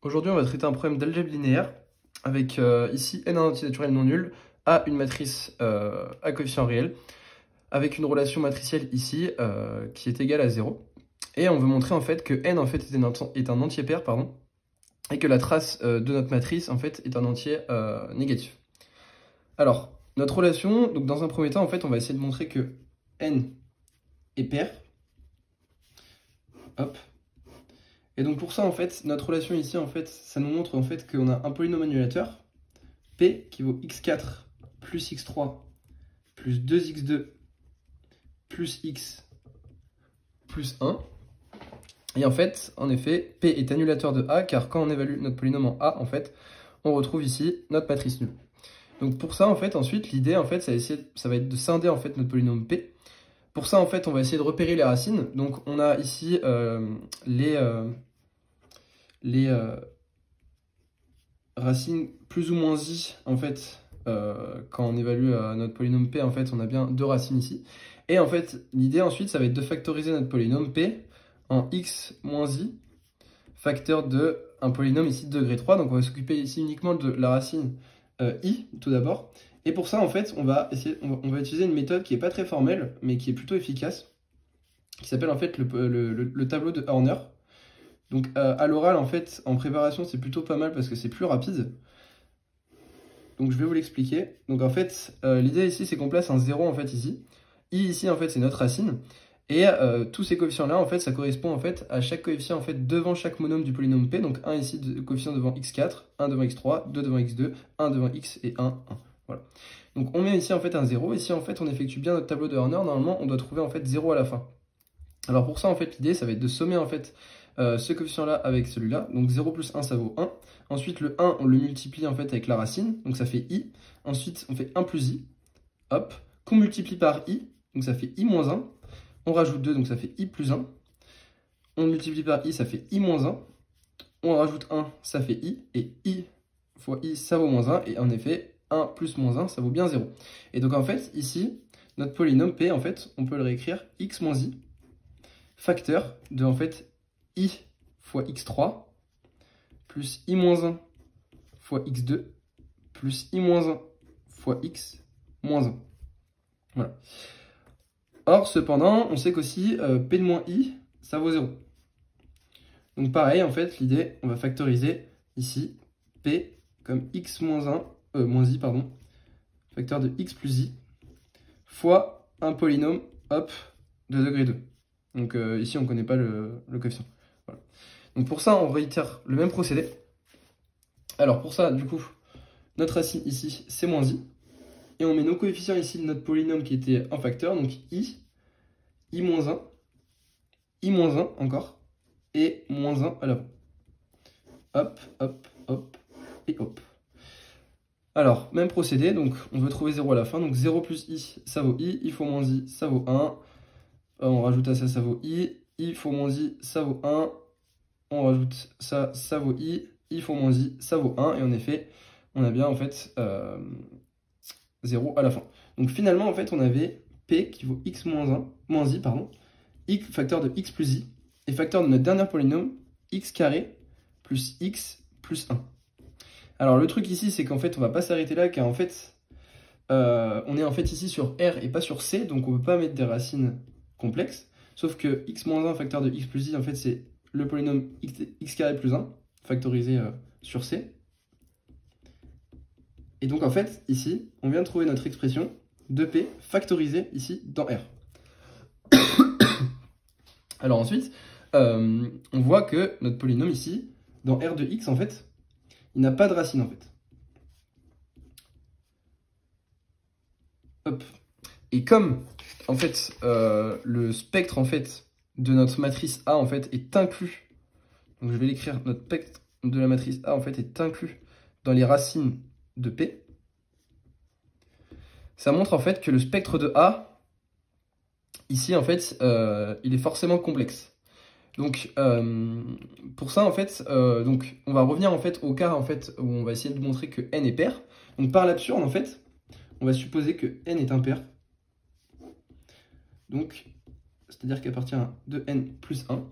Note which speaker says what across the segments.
Speaker 1: Aujourd'hui, on va traiter un problème d'algèbre linéaire avec ici n un entier naturel non nul à une matrice à coefficient réel avec une relation matricielle ici qui est égale à 0. Et on veut montrer en fait que n en fait est un entier pair pardon, et que la trace de notre matrice en fait est un entier négatif. Alors, notre relation, donc dans un premier temps, en fait, on va essayer de montrer que n est pair. Hop. Et donc pour ça, en fait, notre relation ici, en fait, ça nous montre en fait qu'on a un polynôme annulateur, P, qui vaut x4 plus x3 plus 2x2 plus x plus 1. Et en fait, en effet, P est annulateur de A, car quand on évalue notre polynôme en A, en fait, on retrouve ici notre matrice nulle. Donc pour ça, en fait, ensuite, l'idée, en fait, ça va être de scinder en fait notre polynôme P. Pour ça, en fait, on va essayer de repérer les racines. Donc on a ici les racines plus ou moins i, en fait, quand on évalue notre polynôme P, en fait, on a bien deux racines ici. Et en fait, l'idée ensuite, ça va être de factoriser notre polynôme P en x moins i, facteur de un polynôme ici de degré 3. Donc on va s'occuper ici uniquement de la racine i, tout d'abord. Et pour ça, en fait, on va utiliser une méthode qui n'est pas très formelle, mais qui est plutôt efficace, qui s'appelle en fait le tableau de Horner. Donc à l'oral, en fait, en préparation, c'est plutôt pas mal parce que c'est plus rapide. Donc je vais vous l'expliquer. Donc en fait, l'idée ici, c'est qu'on place un 0 en fait ici. I ici, en fait, c'est notre racine. Et tous ces coefficients-là, en fait, ça correspond en fait à chaque coefficient en fait devant chaque monôme du polynôme P. Donc 1 ici, coefficient devant x4, 1 devant x3, 2 devant x2, 1 devant x et 1, 1. Voilà. Donc on met ici en fait un 0. Ici, en fait, on effectue bien notre tableau de Horner. Normalement, on doit trouver en fait 0 à la fin. Alors pour ça, en fait, l'idée, ça va être de sommer en fait ce coefficient-là avec celui-là. Donc 0 plus 1, ça vaut 1. Ensuite, le 1, on le multiplie en fait avec la racine. Donc ça fait i. Ensuite, on fait 1 plus i. Hop. Qu'on multiplie par i. Donc ça fait i moins 1. On rajoute 2, donc ça fait i plus 1. On multiplie par i, ça fait i moins 1. On rajoute 1, ça fait i. Et i fois i, ça vaut moins 1. Et en effet, 1 plus moins 1, ça vaut bien 0. Et donc en fait, ici, notre polynôme P, en fait, on peut le réécrire x moins i, facteur de en fait i fois x3 plus i moins 1 fois x2 plus i moins 1 fois x moins 1. Voilà. Or, cependant, on sait qu'aussi p de moins i, ça vaut 0. Donc pareil, en fait, l'idée, on va factoriser ici p comme x moins 1, moins i, pardon, facteur de x plus i, fois un polynôme, hop, de degré 2. Donc ici, on ne connaît pas le coefficient. Voilà. Donc pour ça, on réitère le même procédé. Alors pour ça, du coup, notre racine ici, c'est moins i. Et on met nos coefficients ici de notre polynôme qui était un facteur, donc i moins 1, i moins 1 encore, et moins 1 à l'avant. Hop, hop, hop, et hop. Alors, même procédé, donc on veut trouver 0 à la fin, donc 0 plus i, ça vaut i fois moins i, ça vaut 1. On rajoute à ça, ça vaut i fois moins i, ça vaut 1. On rajoute ça, ça vaut i fois moins i, ça vaut 1. Et en effet, on a bien en fait 0 à la fin. Donc finalement, en fait, on avait p qui vaut x moins 1, moins i, pardon, x facteur de x plus i, et facteur de notre dernier polynôme, x carré plus x plus 1. Alors le truc ici, c'est qu'en fait, on va pas s'arrêter là, car en fait, on est en fait ici sur R et pas sur C, donc on peut pas mettre des racines complexes, sauf que x moins 1 facteur de x plus i, en fait, c'est le polynôme x carré plus 1, factorisé sur C. Et donc en fait, ici, on vient de trouver notre expression de P factorisée ici dans R. Alors ensuite, on voit que notre polynôme ici, dans R de x, en fait, il n'a pas de racine, en fait. Hop. Et comme, en fait, le spectre, en fait, de notre matrice A, en fait, est inclus, donc je vais l'écrire, notre spectre de la matrice A, en fait, est inclus dans les racines de P, ça montre, en fait, que le spectre de A, ici, en fait, il est forcément complexe. Donc, pour ça, en fait, donc, on va revenir en fait au cas en fait, où on va essayer de montrer que n est pair. Donc, par l'absurde, en fait, on va supposer que n est impair. Donc, c'est-à-dire qu'à partir de n plus 1.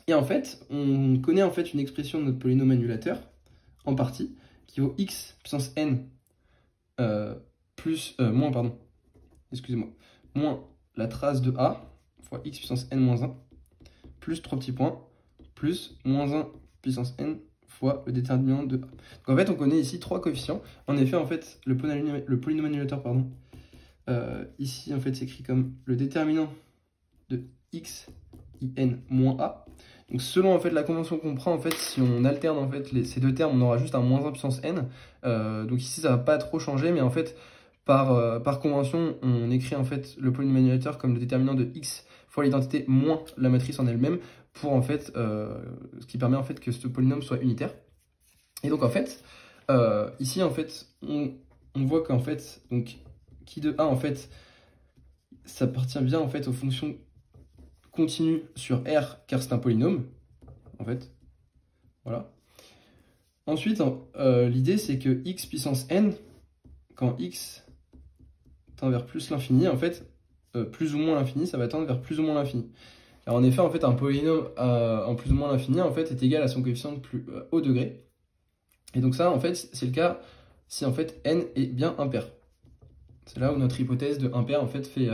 Speaker 1: Et en fait, on connaît en fait une expression de notre polynôme annulateur, en partie, qui vaut x puissance n moins, pardon, excusez-moi, moins la trace de a fois x puissance n moins 1, plus 3 petits points, plus moins 1 puissance n fois le déterminant de a. Donc en fait, on connaît ici 3 coefficients. En effet, en fait, le polynôme annulateur, pardon, ici, en fait, s'écrit comme le déterminant de x in moins a. Donc selon en fait la convention qu'on prend, en fait, si on alterne en fait ces deux termes, on aura juste un moins 1 puissance n. Donc ici, ça va pas trop changer, mais en fait, par convention, on écrit en fait le polynôme annulateur comme le déterminant de x fois l'identité moins la matrice en elle-même, pour en fait, ce qui permet en fait que ce polynôme soit unitaire. Et donc en fait, ici en fait, on voit qu'en fait, donc qui de a en fait, ça appartient bien en fait aux fonctions continues sur R, car c'est un polynôme, en fait. Voilà. Ensuite, l'idée c'est que x puissance n, quand x tend vers plus l'infini, en fait, plus ou moins l'infini, ça va tendre vers plus ou moins l'infini. Alors en effet, en fait, un polynôme en plus ou moins l'infini, en fait, est égal à son coefficient de plus haut degré. Et donc ça, en fait, c'est le cas si en fait n est bien impair. C'est là où notre hypothèse de impair en fait fait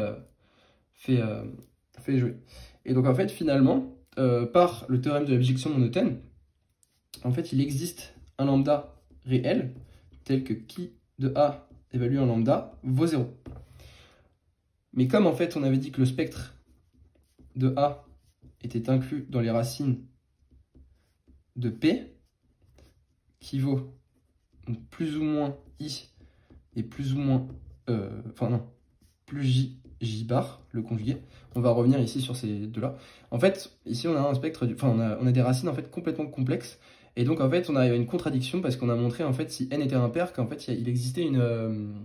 Speaker 1: jouer. Et donc en fait, finalement, par le théorème de la bijection monotone, en fait, il existe un lambda réel tel que qui de a évalué en lambda vaut 0. Mais comme en fait, on avait dit que le spectre de a était inclus dans les racines de p, qui vaut donc, plus ou moins i et plus ou moins, enfin non, plus j bar, le conjugué. On va revenir ici sur ces deux-là. En fait, ici on a un spectre, enfin on a des racines en fait complètement complexes. Et donc en fait on arrive à une contradiction parce qu'on a montré en fait si n était impair qu'en fait il existait une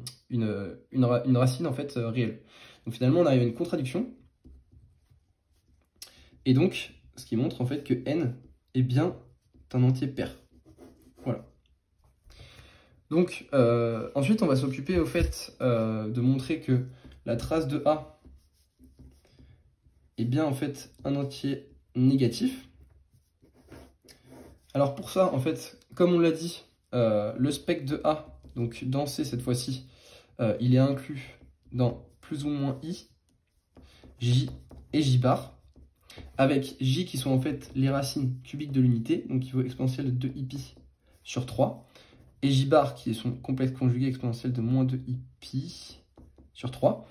Speaker 1: racine en fait réelle. Donc finalement on arrive à une contradiction. Et donc ce qui montre en fait que n est bien un entier pair. Voilà. Donc ensuite on va s'occuper au fait de montrer que la trace de A est bien en fait un entier négatif. Alors pour ça, en fait, comme on l'a dit, le spectre de A, donc dans C cette fois-ci, il est inclus dans plus ou moins I, J et J bar, avec J qui sont en fait les racines cubiques de l'unité, donc qui vaut exponentielle de 2i sur 3, et J bar qui est son complexe conjugué exponentielle de moins 2i sur 3.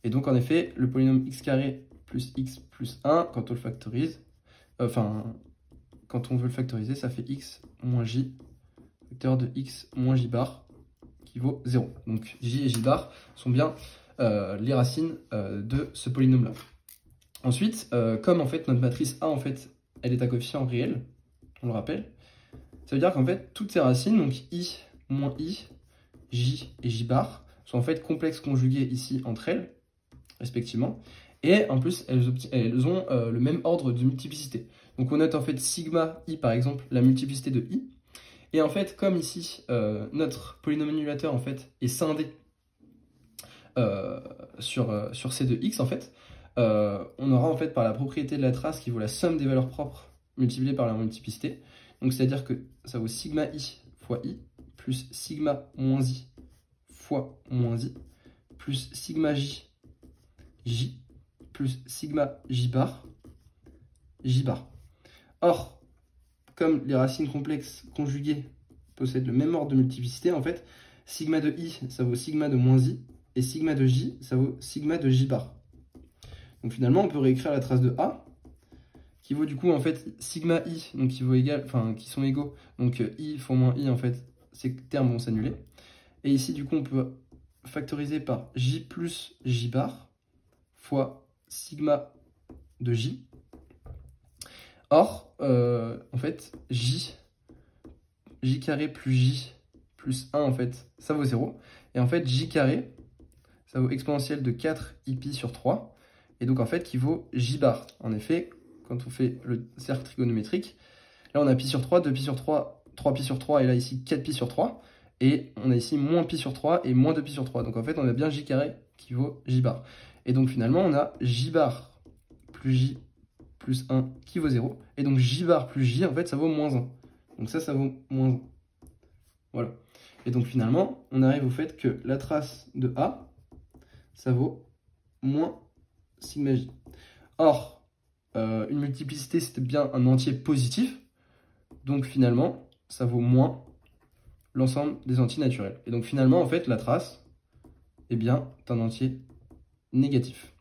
Speaker 1: Et donc en effet, le polynôme x carré plus x plus 1, quand on le factorise, quand on veut le factoriser, ça fait x moins j, facteur de x moins j bar, qui vaut 0. Donc j et j bar sont bien les racines de ce polynôme-là. Ensuite, comme en fait notre matrice A, en fait, elle est à coefficient réel, on le rappelle, ça veut dire qu'en fait, toutes ces racines, donc i moins i, j et j bar, sont en fait complexes conjugués ici entre elles, respectivement, et en plus elles ont le même ordre de multiplicité. Donc on note en fait sigma i par exemple la multiplicité de i, et en fait comme ici notre polynôme annulateur en fait est scindé sur c de x en fait, on aura en fait par la propriété de la trace qui vaut la somme des valeurs propres multipliées par leur multiplicité. Donc c'est à dire que ça vaut sigma i fois i plus sigma moins i fois moins i plus sigma j plus sigma j bar. Or, comme les racines complexes conjuguées possèdent le même ordre de multiplicité, en fait, sigma de i, ça vaut sigma de moins i, et sigma de j, ça vaut sigma de j bar. Donc finalement, on peut réécrire la trace de a, qui vaut du coup, en fait, sigma i, donc qui sont égaux, donc i fois moins i, en fait, ces termes vont s'annuler. Et ici, du coup, on peut factoriser par j plus j bar, fois sigma de j. Or, en fait, j carré plus j plus 1, en fait, ça vaut 0. Et en fait, j carré, ça vaut exponentielle de 4i sur 3. Et donc, en fait, qui vaut j bar. En effet, quand on fait le cercle trigonométrique, là, on a pi sur 3, 2pi sur 3, 3pi sur 3, et là, ici, 4pi sur 3. Et on a ici moins pi sur 3 et moins 2pi sur 3. Donc, en fait, on a bien j carré qui vaut j bar. Et donc, finalement, on a j bar plus j plus 1 qui vaut 0. Et donc j bar plus j, en fait, ça vaut moins 1. Donc ça vaut moins 1. Voilà. Et donc finalement, on arrive au fait que la trace de A, ça vaut moins sigma j. Or, une multiplicité, c'était bien un entier positif. Donc finalement, ça vaut moins l'ensemble des entiers naturels. Et donc finalement, en fait, la trace, eh bien, est un entier négatif.